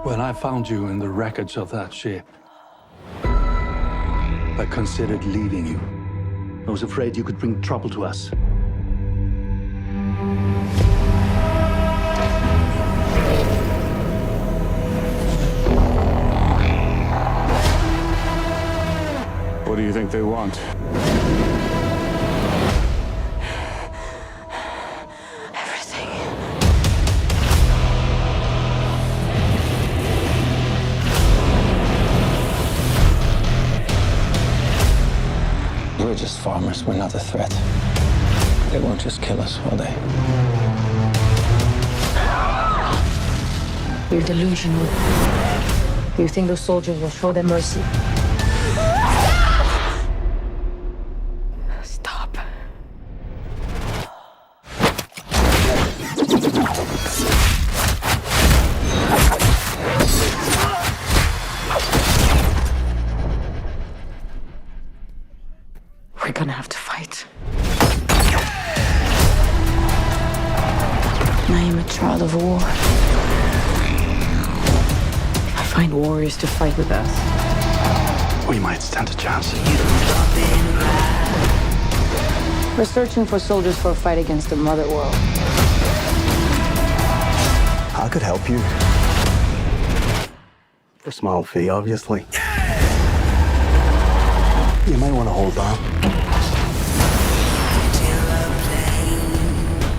When I found you in the wreckage of that ship, I considered leaving you. I was afraid you could bring trouble to us. What do you think they want? Everything. We're just farmers. We're not a threat. They won't just kill us, will they? You're delusional. You think those soldiers will show them mercy? Stop. We're gonna have to fight. I am a child of war. I find warriors to fight with us. We might stand a chance. We're searching for soldiers for a fight against the Mother World. I could help you. For a small fee, obviously. You might want to hold on.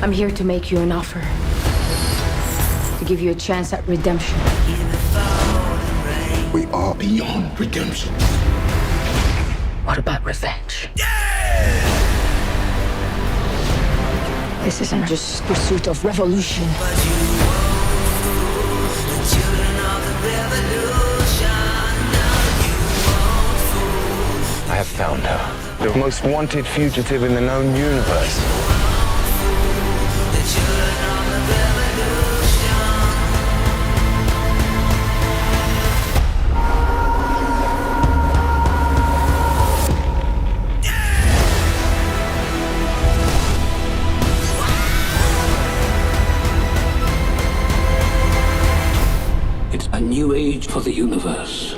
I'm here to make you an offer. To give you a chance at redemption. We are beyond redemption. What about revenge? This isn't just pursuit of revolution. I have found her. The most wanted fugitive in the known universe. It's a new age for the universe.